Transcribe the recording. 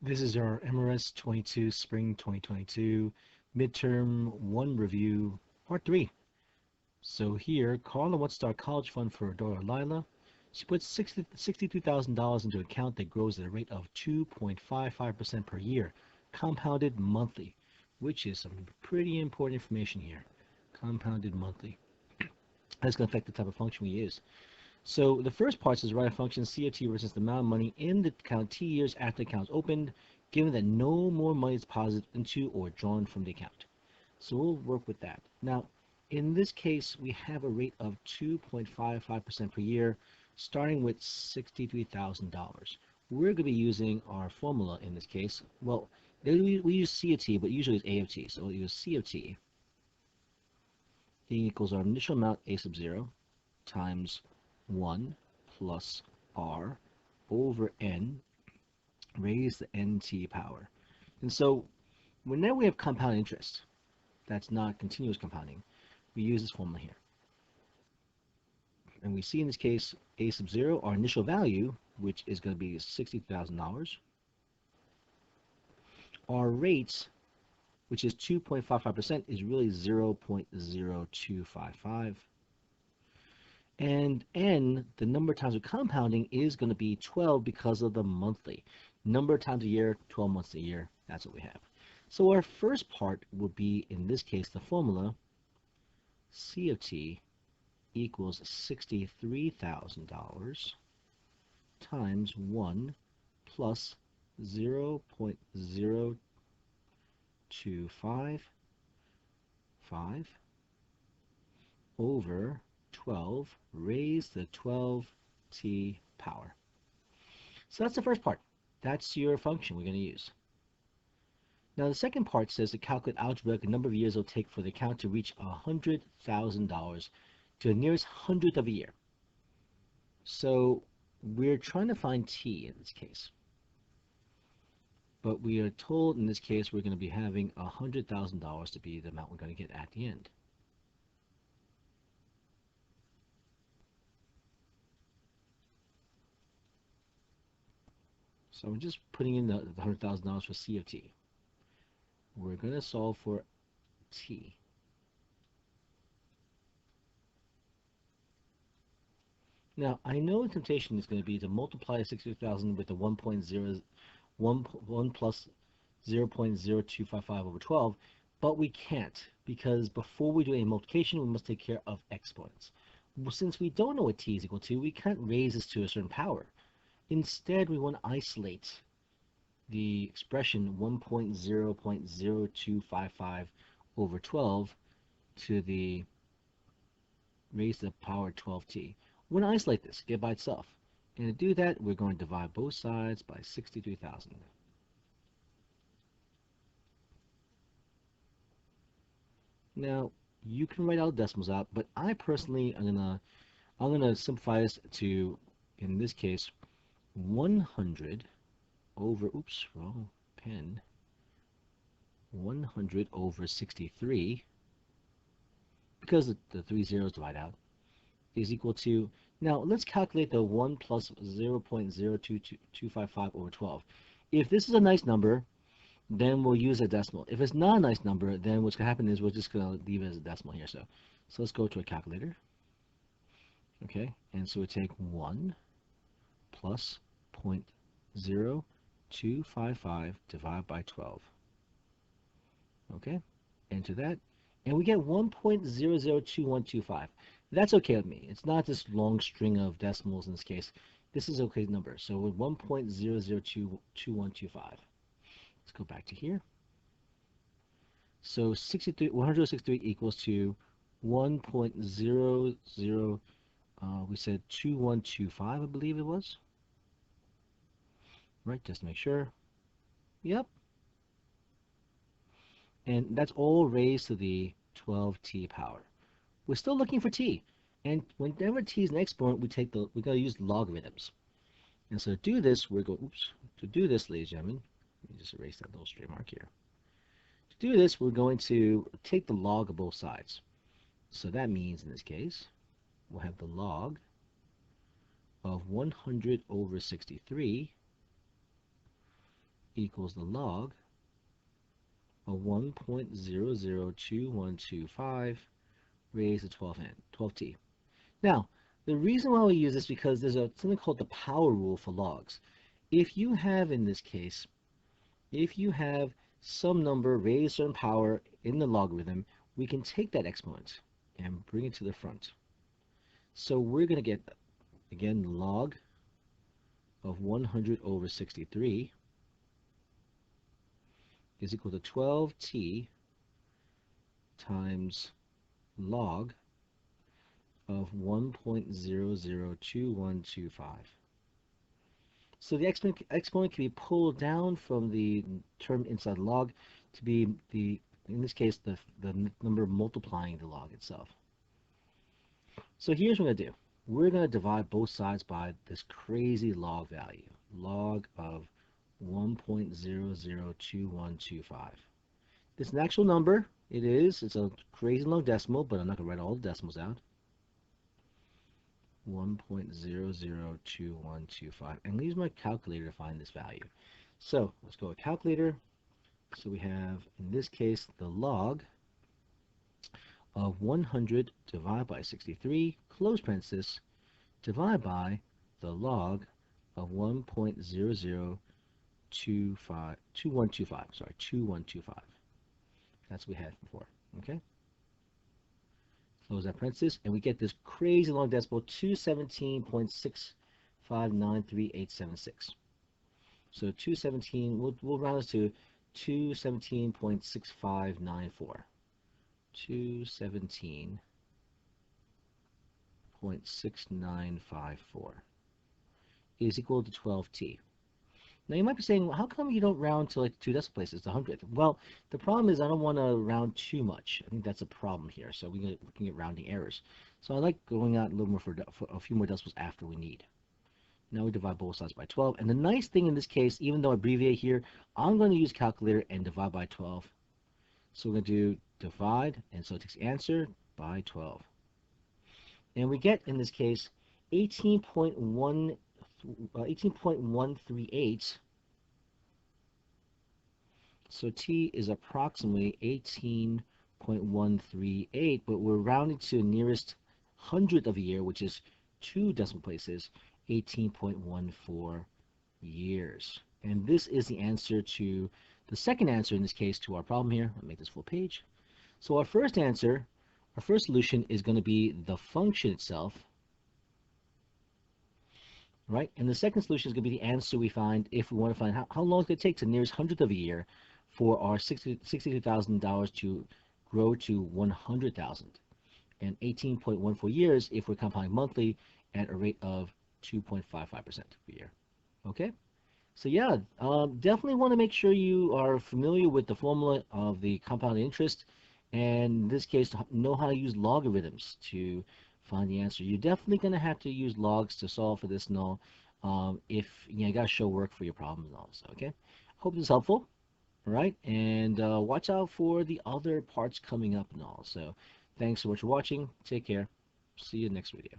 This is our MRS22 Spring 2022 Midterm 1 Review, Part 3. So here, Carla wants to start a college fund for her daughter Lila. She puts $62,000 into an account that grows at a rate of 2.55% per year, compounded monthly, which is some pretty important information here. Compounded monthly. That's going to affect the type of function we use. So the first part says write a function COT represents the amount of money in the account T years after the account is opened, given that no more money is deposited into or drawn from the account. So we'll work with that. Now, in this case, we have a rate of 2.55% per year, starting with $63,000. We're going to be using our formula in this case. Well, we use COT, but usually it's AFT. So we'll use COT. E equals our initial amount, A sub 0, times 1 plus r over n raised to nt power. And so whenever we have compound interest that's not continuous compounding, we use this formula here. And we see in this case a sub 0, our initial value, which is going to be $60,000. Our rate, which is 2.55%, is really 0.0255. And n, the number of times we're compounding, is going to be 12 because of the monthly. Number of times a year, 12 months a year, that's what we have. So our first part would be, in this case, the formula C of t equals $63,000 times 1 plus 0.0255 over 12 raised to 12t power. So that's the first part. That's your function we're going to use. Now the second part says to calculate algebraic the number of years it'll take for the account to reach $100,000 to the nearest hundredth of a year. So we're trying to find t in this case. But we are told in this case we're going to be having $100,000 to be the amount we're going to get at the end. So I'm just putting in the $100,000 for C of t. We're going to solve for t. Now, I know the temptation is going to be to multiply 60,000 with the 1 plus 0.0255 over 12, but we can't, because before we do any multiplication, we must take care of exponents. Since we don't know what t is equal to, we can't raise this to a certain power. Instead, we want to isolate the expression 1.0.0255 over 12 to the raised to the power 12t. We're going to isolate this, get by itself. And to do that, we're going to divide both sides by 63,000. Now, you can write all the decimals out, but I personally I'm gonna simplify this to, in this case, 100 over, oops, wrong pen, 100 over 63, because the 3 zeros divide out, is equal to, now let's calculate the 1 plus 0.02255 over 12. If this is a nice number, then we'll use a decimal. If it's not a nice number, then what's going to happen is we're just going to leave it as a decimal here. So let's go to a calculator. Okay, and so we take 1 plus 0.0255 divided by 12. Okay, enter that, and we get 1.002125. That's okay with me. It's not this long string of decimals in this case. This is okay number. So with 1.002125. Let's go back to here. So 163 equals to 1.00, we said 2125, I believe it was. Right, just to make sure. Yep. And that's all raised to the 12t power. We're still looking for t. And whenever t is an exponent, we gotta use logarithms. And so to do this, ladies and gentlemen, let me just erase that little straight mark here. To do this, we're going to take the log of both sides. So that means, in this case, we'll have the log of 100 over 63 equals the log of 1.002125 raised to 12t. Now, the reason why we use this is because there's something called the power rule for logs. If you have, in this case, if you have some number raised a certain power in the logarithm, we can take that exponent and bring it to the front. So we're going to get, again, log of 100 over 63 is equal to 12t times log of 1.002125. So the exponent can be pulled down from the term inside log to be in this case, the number multiplying the log itself. So here's what we're going to do. We're going to divide both sides by this crazy log value, log of 1.002125. This is an actual number. It's a crazy long decimal, but I'm not going to write all the decimals out. 1.002125, and use my calculator to find this value. So let's go with calculator. So we have, in this case, the log of 100 divided by 63, close parenthesis, divided by the log of 2125. That's what we had before. Okay. Close that parenthesis, and we get this crazy long decimal, 217.6593876. So 217, we'll round this to 217.6594. 217.6954 is equal to 12t. Now you might be saying, well, how come you don't round to like 2 decimal places, the hundredth? Well, the problem is I don't want to round too much. I think that's a problem here. So we can get rounding errors. So I like going out a little more for a few more decimals after we need. Now we divide both sides by 12. And the nice thing in this case, even though I abbreviate here, I'm going to use calculator and divide by 12. So we're going to do divide, and so it takes the answer by 12. And we get, in this case, 18.138. So t is approximately 18.138, but we're rounding to the nearest hundredth of a year, which is 2 decimal places, 18.14 years. And this is the answer to the second answer in this case to our problem here. I'll make this full page. So our first answer, our first solution is going to be the function itself, right? And the second solution is going to be the answer we find if we want to find how long it's going to take to the nearest hundredth of a year for our $62,000 to grow to 100,000, and 18.14 years if we're compounding monthly at a rate of 2.55% per year. Okay? So yeah, definitely want to make sure you are familiar with the formula of the compounded interest, and in this case, know how to use logarithms to find the answer. You're definitely going to have to use logs to solve for this and all, if you got to show work for your problems and all. So, okay? Hope this is helpful. All right, and watch out for the other parts coming up and all. So thanks so much for watching. Take care. See you next video.